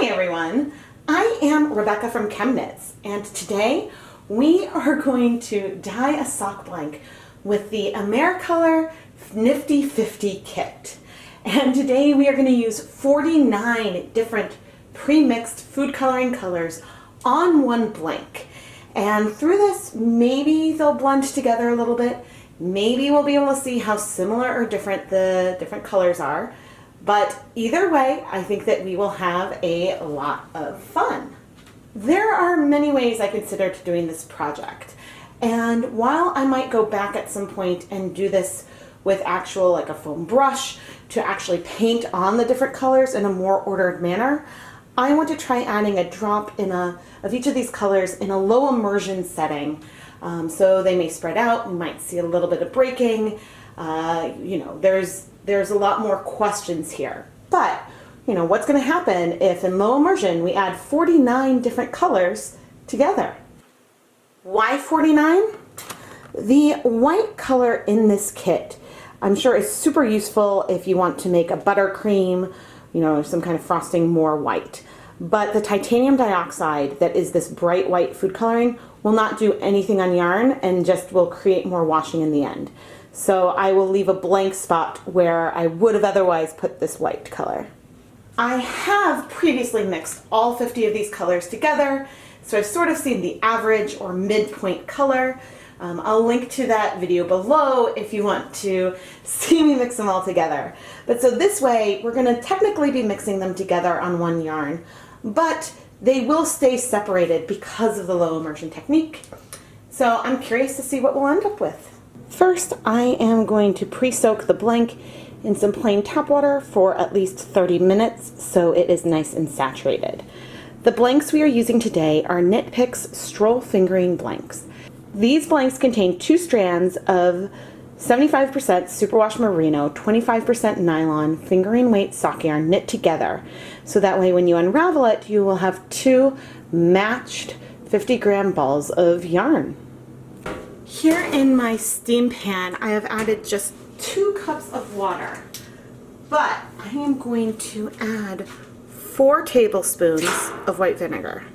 Hi everyone, I am Rebecca from ChemKnits, and today we are going to dye a sock blank with the AmeriColor Nifty 50 kit. And today we are going to use 49 different pre-mixed food coloring colors on one blank. And through this, maybe they'll blend together a little bit. Maybe we'll be able to see how similar or different the different colors are. But either way, I think that we will have a lot of fun. There are many ways I considered doing this project. And while I might go back at some point and do this with actual like a foam brush to actually paint on the different colors in a more ordered manner, I want to try adding a drop of each of these colors in a low immersion setting. So they may spread out, we might see a little bit of breaking. There's a lot more questions here. But, what's going to happen if in low immersion we add 49 different colors together? Why 49? The white color in this kit, I'm sure, is super useful if you want to make a buttercream, some kind of frosting more white. But the titanium dioxide that is this bright white food coloring will not do anything on yarn and just will create more washing in the end. So I will leave a blank spot where I would have otherwise put this white color. I have previously mixed all 50 of these colors together, so I've sort of seen the average or midpoint color. I'll link to that video below if you want to see me mix them all together. But so this way, we're going to technically be mixing them together on one yarn, but they will stay separated because of the low immersion technique. So I'm curious to see what we'll end up with. First, I am going to pre-soak the blank in some plain tap water for at least 30 minutes so it is nice and saturated. The blanks we are using today are Knit Picks Stroll Fingering Blanks. These blanks contain 2 strands of 75% superwash merino, 25% nylon, fingering weight sock yarn knit together. So that way when you unravel it, you will have 2 matched 50-gram balls of yarn. Here in my steam pan, I have added just 2 cups of water, but I am going to add 4 tablespoons of white vinegar.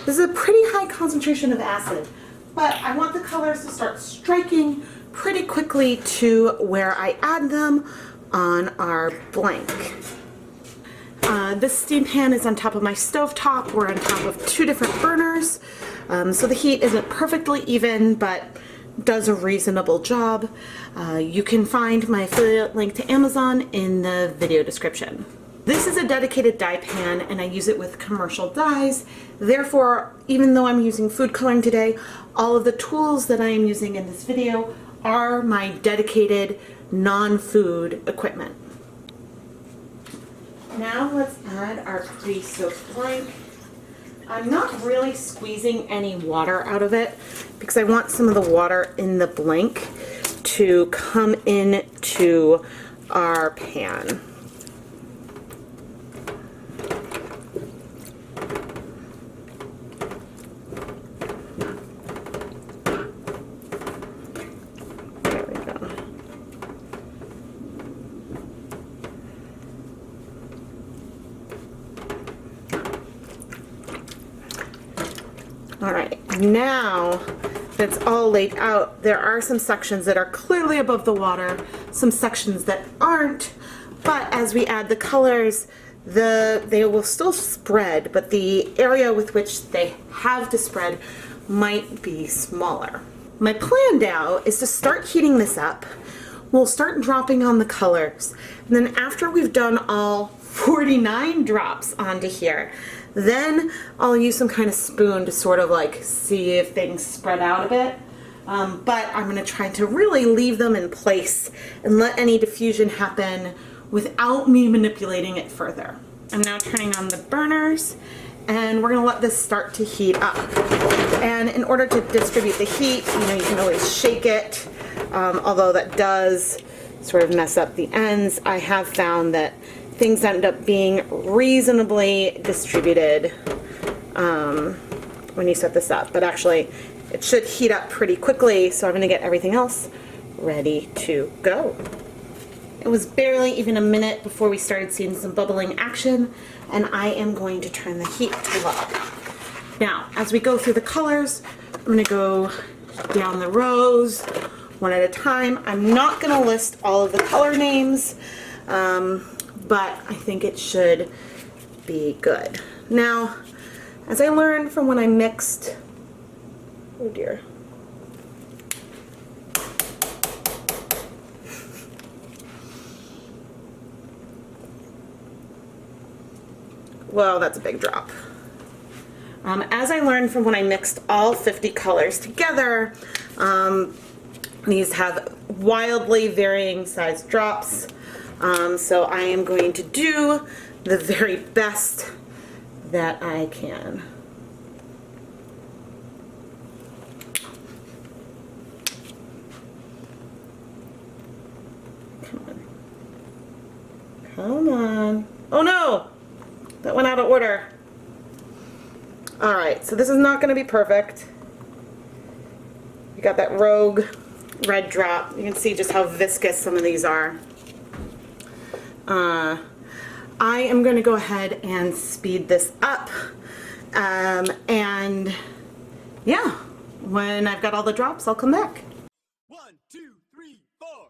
This is a pretty high concentration of acid, but I want the colors to start striking pretty quickly to where I add them on our blank. This steam pan is on top of my stove top. We're on top of 2 different burners, so the heat isn't perfectly even, but does a reasonable job. You can find my affiliate link to Amazon in the video description. This is a dedicated dye pan and I use it with commercial dyes. Therefore, even though I'm using food coloring today, all of the tools that I am using in this video are my dedicated non-food equipment. Now let's add our pre-soaked blank. I'm not really squeezing any water out of it because I want some of the water in the blank to come into our pan. Alright, now that's all laid out, there are some sections that are clearly above the water, some sections that aren't, but as we add the colors, they will still spread, but the area with which they have to spread might be smaller. My plan now is to start heating this up. We'll start dropping on the colors, and then after we've done all 49 drops onto here, then I'll use some kind of spoon to sort of like see if things spread out a bit. But I'm going to try to really leave them in place and let any diffusion happen without me manipulating it further. I'm now turning on the burners and we're going to let this start to heat up. And in order to distribute the heat, you can always shake it, although that does sort of mess up the ends. I have found that things end up being reasonably distributed when you set this up, but actually it should heat up pretty quickly, so I'm going to get everything else ready to go. It was barely even a minute before we started seeing some bubbling action, and I am going to turn the heat to low. Now, as we go through the colors, I'm going to go down the rows one at a time. I'm not going to list all of the color names, but I think it should be good. Now, as I learned from when I mixed, oh dear. Well, that's a big drop. As I learned from when I mixed all 50 colors together, these have wildly varying size drops. So I am going to do the very best that I can. Come on. Come on. Oh no! That went out of order. Alright, so this is not going to be perfect. You got that rogue red drop. You can see just how viscous some of these are. I am going to go ahead and speed this up. And yeah, when I've got all the drops, I'll come back. 1, 2, 3, 4.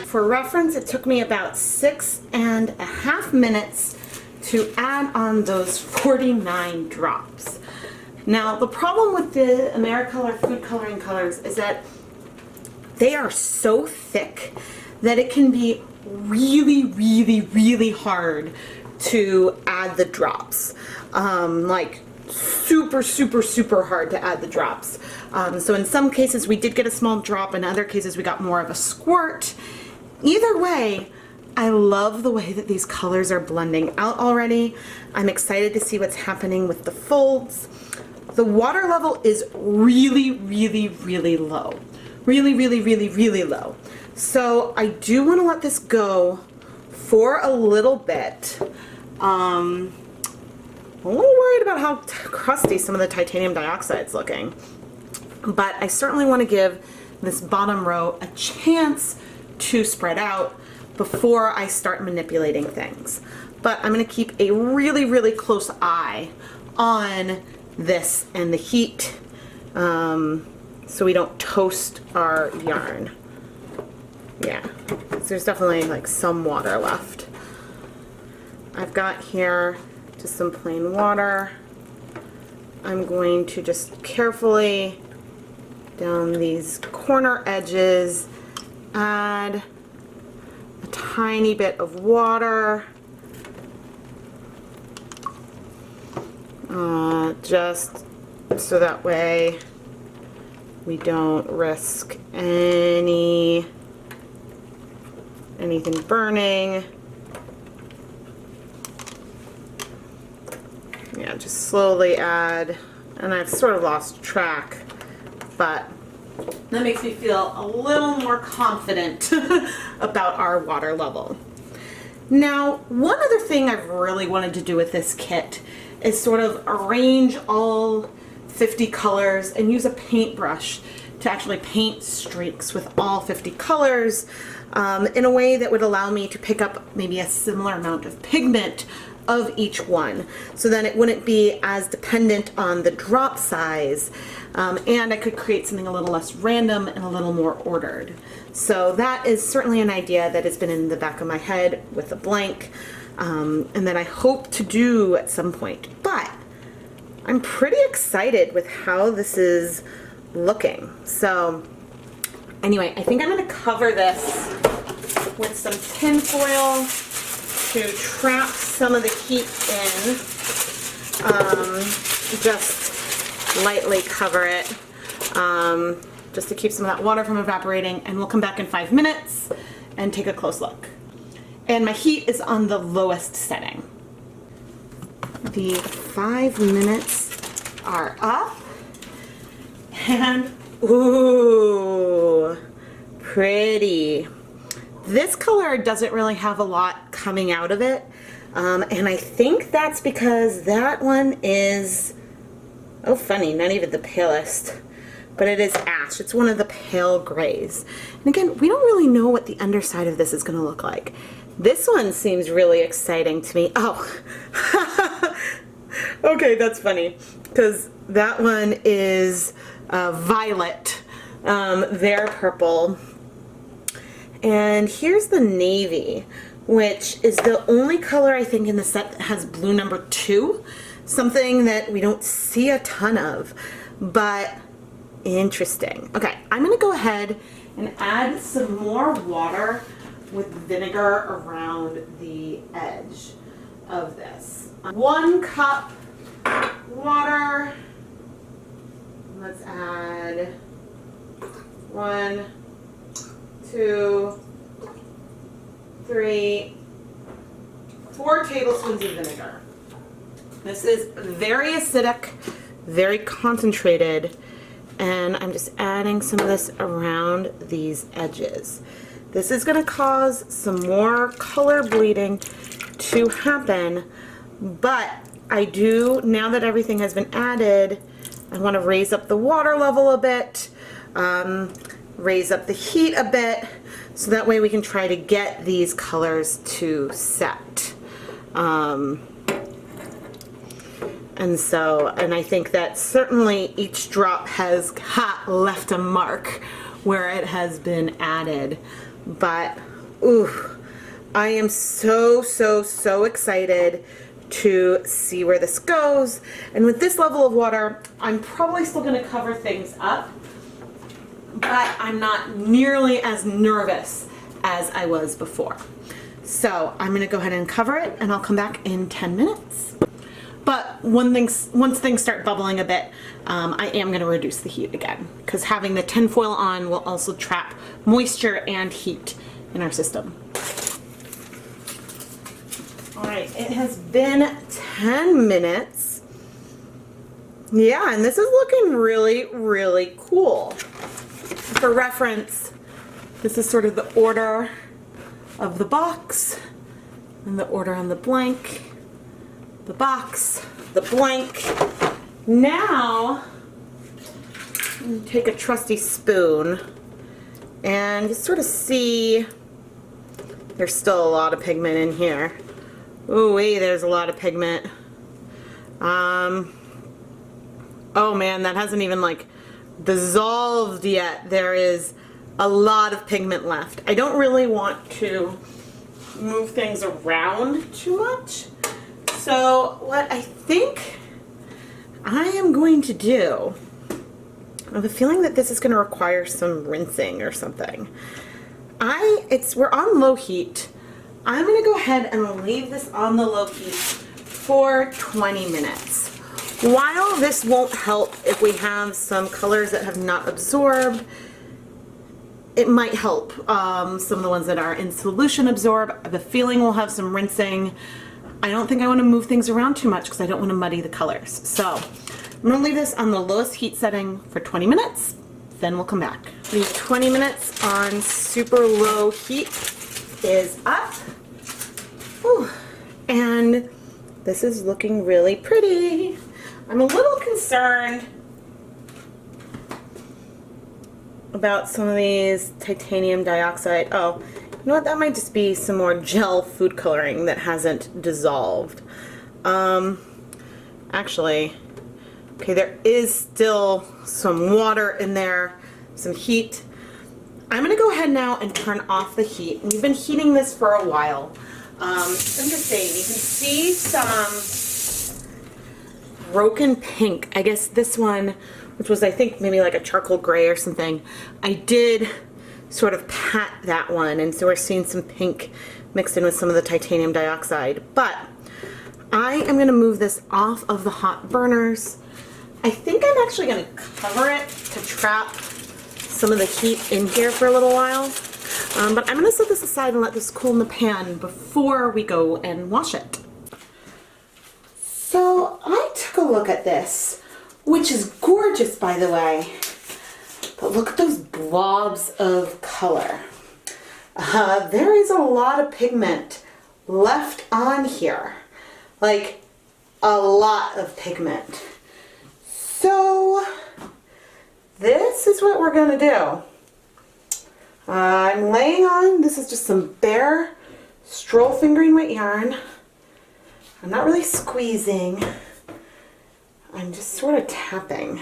For reference, it took me about 6.5 minutes to add on those 49 drops. Now, the problem with the Americolor food coloring colors is that they are so thick that it can be really hard to add the drops. Like super hard to add the drops. So in some cases we did get a small drop, in other cases we got more of a squirt. Either way, I love the way that these colors are blending out already. I'm excited to see what's happening with the folds. The water level is really low. Really low. So I do want to let this go for a little bit. I'm a little worried about how crusty some of the titanium dioxide's looking. But I certainly want to give this bottom row a chance to spread out before I start manipulating things. But I'm going to keep a really close eye on this and the heat, so we don't toast our yarn. Yeah, so there's definitely like some water left. I've got here just some plain water. I'm going to just carefully down these corner edges add a tiny bit of water, just so that way we don't risk anything burning. Yeah, just slowly add, and I've sort of lost track, but that makes me feel a little more confident about our water level. Now, one other thing I've really wanted to do with this kit is sort of arrange all 50 colors and use a paintbrush to actually paint streaks with all 50 colors in a way that would allow me to pick up maybe a similar amount of pigment of each one, so then it wouldn't be as dependent on the drop size, and I could create something a little less random and a little more ordered. So that is certainly an idea that has been in the back of my head with the blank, and that I hope to do at some point. But I'm pretty excited with how this is looking. So Anyway, I think I'm going to cover this with some tin foil to trap some of the heat in. Just lightly cover it, just to keep some of that water from evaporating, and we'll come back in 5 minutes and take a close look. And my heat is on the lowest setting. The 5 minutes are up, and ooh, pretty. This color doesn't really have a lot coming out of it, and I think that's because that one is, oh funny, not even the palest, but it is ash. It's one of the pale grays. And again, we don't really know what the underside of this is going to look like. This one seems really exciting to me. Oh, okay, that's funny, because that one is violet. They're purple. And here's the navy, which is the only color I think in the set that has blue number 2. Something that we don't see a ton of, but interesting. Okay, I'm gonna go ahead and add some more water with vinegar around the edge of this. 1 cup water. Let's add 1, 2, 3, 4 tablespoons of vinegar. This is very acidic, very concentrated, and I'm just adding some of this around these edges. This is going to cause some more color bleeding to happen, but I do, now that everything has been added, I want to raise up the water level a bit, raise up the heat a bit, so that way we can try to get these colors to set. And I think that certainly each drop has left a mark where it has been added. But, ooh, I am so excited to see where this goes. And with this level of water, I'm probably still going to cover things up, but I'm not nearly as nervous as I was before. So I'm going to go ahead and cover it, and I'll come back in 10 minutes. But once things start bubbling a bit, I am going to reduce the heat again, because having the tin foil on will also trap moisture and heat in our system. Alright, it has been 10 minutes. Yeah, and this is looking really cool. For reference, this is sort of the order of the box, and the order on the blank, the box, the blank. Now, I'm going to take a trusty spoon and just sort of see, there's still a lot of pigment in here. Ooh wee, there's a lot of pigment. Oh man, that hasn't even like dissolved yet. There is a lot of pigment left. I don't really want to move things around too much. So what I think I am going to do, I have a feeling that this is going to require some rinsing or something. We're on low heat. I'm going to go ahead and leave this on the low heat for 20 minutes. While this won't help if we have some colors that have not absorbed, it might help some of the ones that are in solution absorb. I have a feeling we'll have some rinsing. I don't think I want to move things around too much because I don't want to muddy the colors. So I'm going to leave this on the lowest heat setting for 20 minutes, then we'll come back. The 20 minutes on super low heat is up. Whew. And this is looking really pretty. I'm a little concerned about some of these titanium dioxide. Oh, you know what? That might just be some more gel food coloring that hasn't dissolved. Actually, okay, there is still some water in there, some heat. I'm going to go ahead now and turn off the heat. We've been heating this for a while. I'm just saying, you can see some broken pink. I guess this one, which was I think maybe like a charcoal gray or something, I did sort of pat that one, and so we're seeing some pink mixed in with some of the titanium dioxide. But I am going to move this off of the hot burners. I think I'm actually going to cover it to trap some of the heat in here for a little while. But I'm going to set this aside and let this cool in the pan before we go and wash it. So I took a look at this, which is gorgeous, by the way. But look at those blobs of color. There is a lot of pigment left on here. Like, a lot of pigment. So, this is what we're going to do. I'm laying on, this is just some bare stroll fingering weight yarn. I'm not really squeezing. I'm just sort of tapping.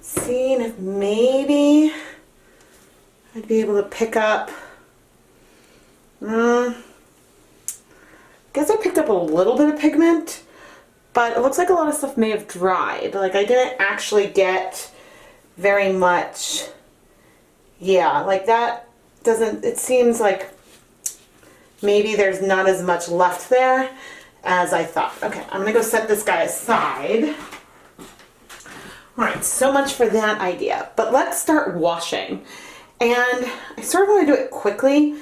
Seeing if maybe I'd be able to pick up. I guess I picked up a little bit of pigment, but it looks like a lot of stuff may have dried. Like I didn't actually get very much. Yeah, like that doesn't, it seems like maybe there's not as much left there as I thought. Okay, I'm gonna go set this guy aside. All right, so much for that idea, but let's start washing. And I sort of want to do it quickly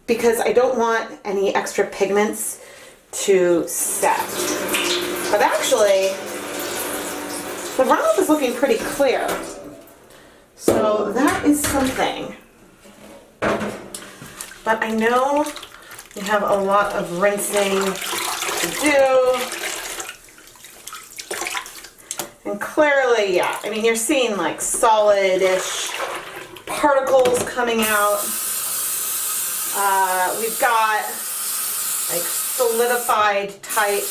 because I don't want any extra pigments to set. But actually, the runoff is looking pretty clear. So that is something. But I know we have a lot of rinsing to do. And clearly, yeah, I mean, you're seeing like solid-ish particles coming out. We've got like solidified type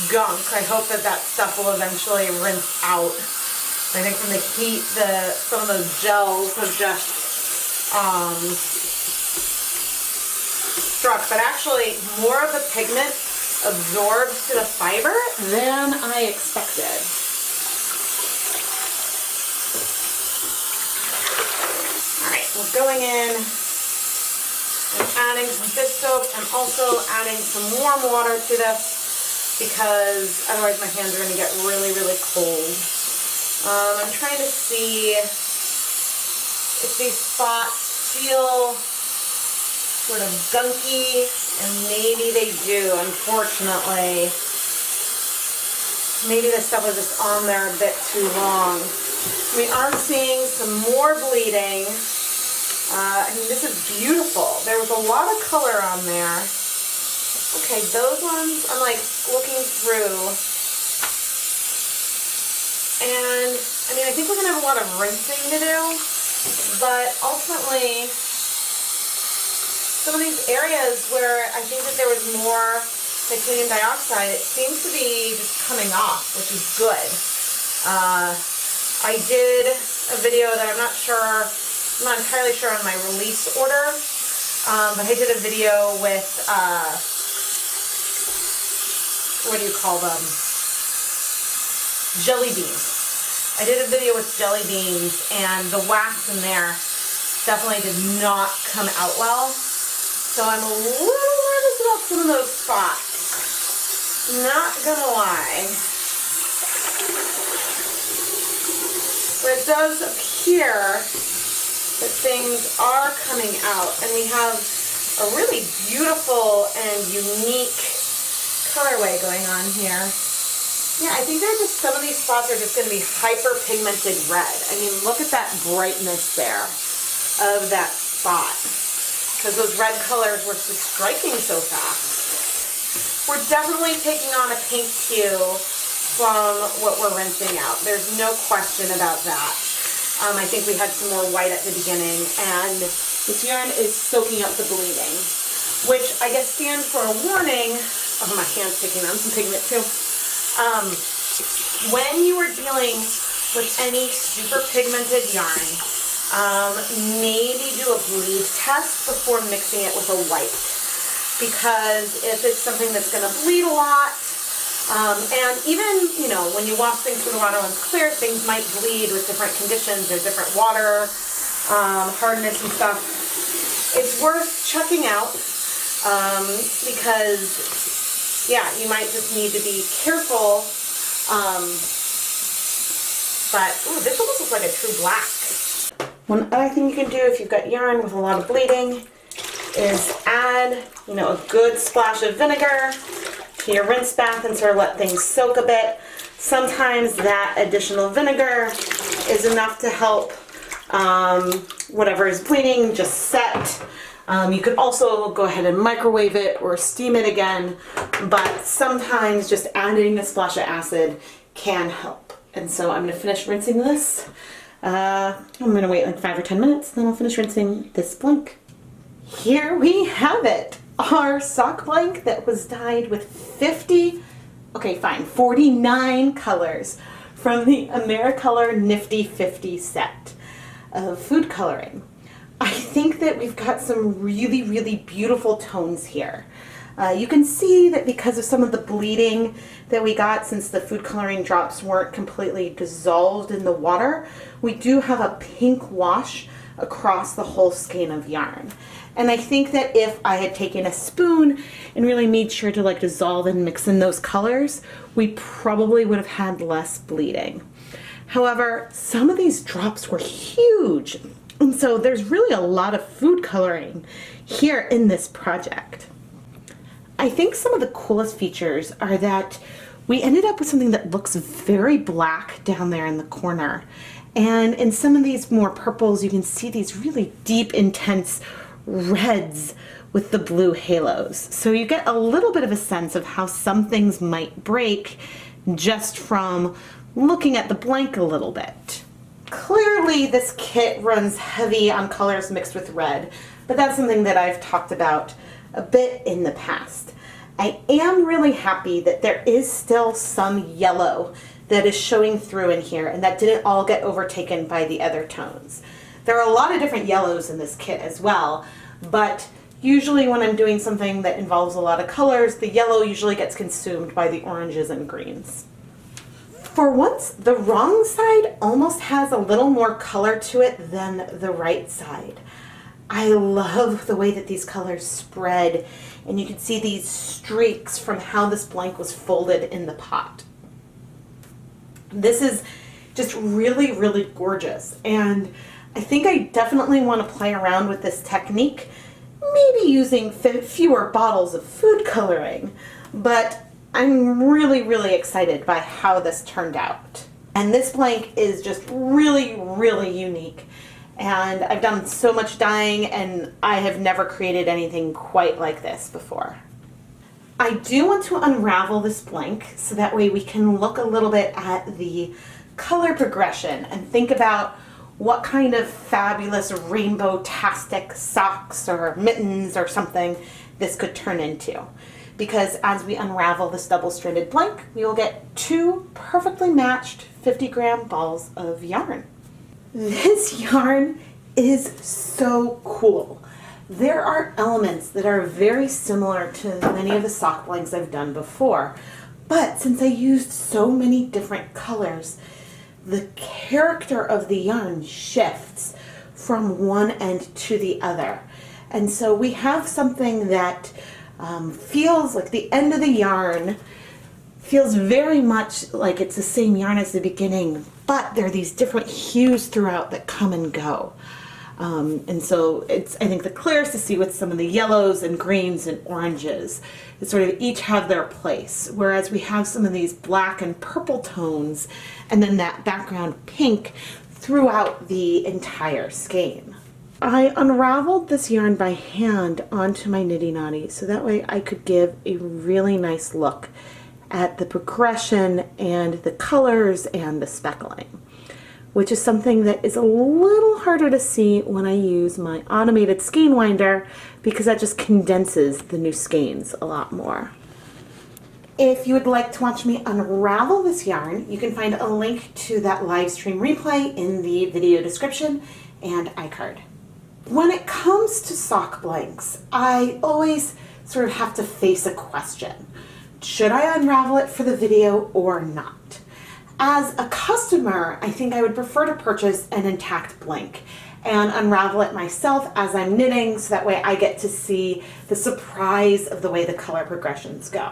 gunk. I hope that that stuff will eventually rinse out. I think from the heat, some of those gels have just struck. But actually, more of the pigment absorbed to the fiber than I expected. Alright, we're going in and adding some dish soap. I'm also adding some warm water to this because otherwise my hands are going to get really, really cold. I'm trying to see if these spots feel sort of gunky, and maybe they do, unfortunately. Maybe the stuff was just on there a bit too long. We are seeing some more bleeding. I mean, this is beautiful. There was a lot of color on there. Okay, those ones I'm like looking through. And, I mean, I think we're going to have a lot of rinsing to do, but ultimately, some of these areas where I think that there was more titanium dioxide, it seems to be just coming off, which is good. I did a video that I'm not entirely sure on my release order, but I did a video with, what do you call them? Jelly beans. I did a video with jelly beans, and the wax in there definitely did not come out well. So I'm a little nervous about some of those spots. Not gonna lie. But it does appear that things are coming out, and we have a really beautiful and unique colorway going on here. Yeah, I think there's just some of these spots are just going to be hyper pigmented red. I mean, look at that brightness there of that spot. Because those red colors were just striking so fast. We're definitely taking on a pink hue from what we're rinsing out. There's no question about that. I think we had some more white at the beginning, and this yarn is soaking up the bleeding, which I guess stands for a warning. Oh, my hand's taking on some pigment too. When you are dealing with any super pigmented yarn, maybe do a bleed test before mixing it with a white, because if it's something that's going to bleed a lot, And even, you know, when you wash things through the water when it's clear, things might bleed with different conditions or different water hardness and stuff. It's worth checking out because, yeah, you might just need to be careful. But, ooh, this almost looks like a true black. One other thing you can do if you've got yarn with a lot of bleeding is add, you know, a good splash of vinegar to your rinse bath and sort of let things soak a bit. Sometimes that additional vinegar is enough to help whatever is bleeding just set. You could also go ahead and microwave it or steam it again, but sometimes just adding a splash of acid can help. And so I'm going to finish rinsing this. I'm going to wait like 5 or 10 minutes, then I'll finish rinsing this blank. Here we have it, our sock blank that was dyed with 49 colors from the Americolor Nifty 50 set of food coloring. I think that we've got some really, really beautiful tones here. You can see that because of some of the bleeding that we got, since the food coloring drops weren't completely dissolved in the water, we do have a pink wash across the whole skein of yarn. And I think that if I had taken a spoon and really made sure to like dissolve and mix in those colors, we probably would have had less bleeding. However, some of these drops were huge. And so there's really a lot of food coloring here in this project. I think some of the coolest features are that we ended up with something that looks very black down there in the corner. And in some of these more purples, you can see these really deep, intense reds with the blue halos. So you get a little bit of a sense of how some things might break just from looking at the blank a little bit. Clearly this kit runs heavy on colors mixed with red, but that's something that I've talked about a bit in the past. I am really happy that there is still some yellow that is showing through in here and that didn't all get overtaken by the other tones. There are a lot of different yellows in this kit as well, but usually when I'm doing something that involves a lot of colors, the yellow usually gets consumed by the oranges and greens. For once, the wrong side almost has a little more color to it than the right side. I love the way that these colors spread, and you can see these streaks from how this blank was folded in the pot. This is just really, really gorgeous, and I think I definitely want to play around with this technique, maybe using fewer bottles of food coloring, but I'm really, really excited by how this turned out. And this blank is just really, really unique. And I've done so much dyeing and I have never created anything quite like this before. I do want to unravel this blank so that way we can look a little bit at the color progression and think about what kind of fabulous rainbow-tastic socks or mittens or something this could turn into. Because as we unravel this double-stranded blank, we will get 2 perfectly matched 50-gram balls of yarn. This yarn is so cool. There are elements that are very similar to many of the sock blanks I've done before, but since I used so many different colors, the character of the yarn shifts from one end to the other. And so we have something that feels like the end of the yarn feels very much like it's the same yarn as the beginning, but there are these different hues throughout that come and go. And so it's, I think, the clearest to see with some of the yellows and greens and oranges. They sort of each have their place, whereas we have some of these black and purple tones and then that background pink throughout the entire skein. I unraveled this yarn by hand onto my Niddy Noddy so that way I could give a really nice look at the progression and the colors and the speckling, which is something that is a little harder to see when I use my automated skein winder because that just condenses the new skeins a lot more. If you would like to watch me unravel this yarn, you can find a link to that live stream replay in the video description and iCard. When it comes to sock blanks, I always sort of have to face a question. should I unravel it for the video or not? As a customer, I think I would prefer to purchase an intact blank and unravel it myself as I'm knitting, so that way I get to see the surprise of the way the color progressions go.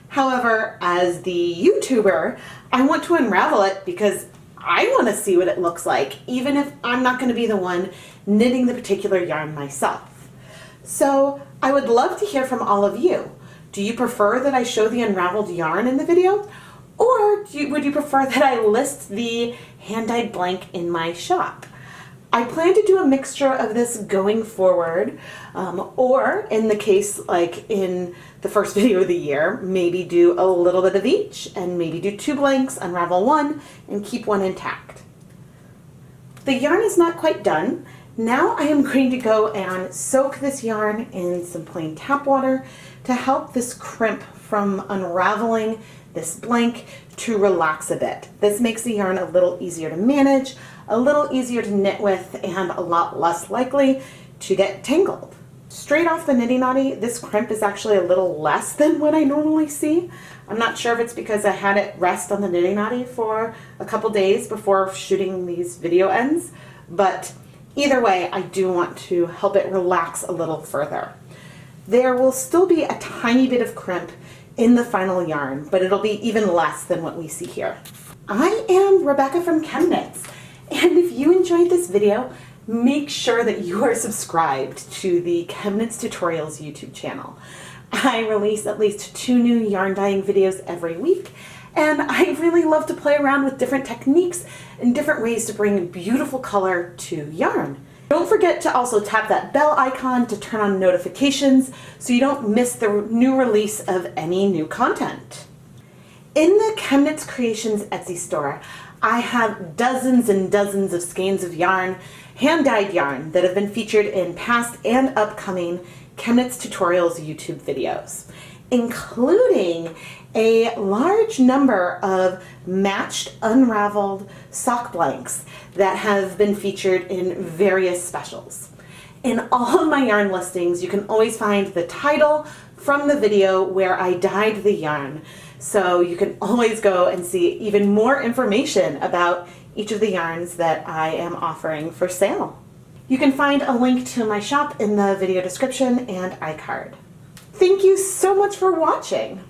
However, as the YouTuber, I want to unravel it because I want to see what it looks like, even if I'm not going to be the one knitting the particular yarn myself. So I would love to hear from all of you. Do you prefer that I show the unraveled yarn in the video? Or would you prefer that I list the hand-dyed blank in my shop? I plan to do a mixture of this going forward, or in the case like in the first video of the year, maybe do a little bit of each and maybe do 2 blanks, unravel 1, and keep 1 intact. The yarn is not quite done. Now I am going to go and soak this yarn in some plain tap water to help this crimp from unraveling this blank to relax a bit. This makes the yarn a little easier to manage, a little easier to knit with, and a lot less likely to get tangled. Straight off the Knitty Knotty, this crimp is actually a little less than what I normally see. I'm not sure if it's because I had it rest on the Knitty Knotty for a couple days before shooting these video ends, but either way, I do want to help it relax a little further. There will still be a tiny bit of crimp in the final yarn, but it'll be even less than what we see here. I am Rebecca from ChemKnits, and if you enjoyed this video, make sure that you are subscribed to the ChemKnits Tutorials YouTube channel. I release at least 2 new yarn dyeing videos every week, and I really love to play around with different techniques and different ways to bring beautiful color to yarn. Don't forget to also tap that bell icon to turn on notifications so you don't miss the new release of any new content. In the ChemKnits Creations Etsy store, I have dozens and dozens of skeins of yarn, hand-dyed yarn, that have been featured in past and upcoming ChemKnits Tutorials YouTube videos, including a large number of matched unraveled sock blanks that have been featured in various specials. In all of my yarn listings, you can always find the title from the video where I dyed the yarn, so you can always go and see even more information about each of the yarns that I am offering for sale. You can find a link to my shop in the video description and iCard. Thank you so much for watching.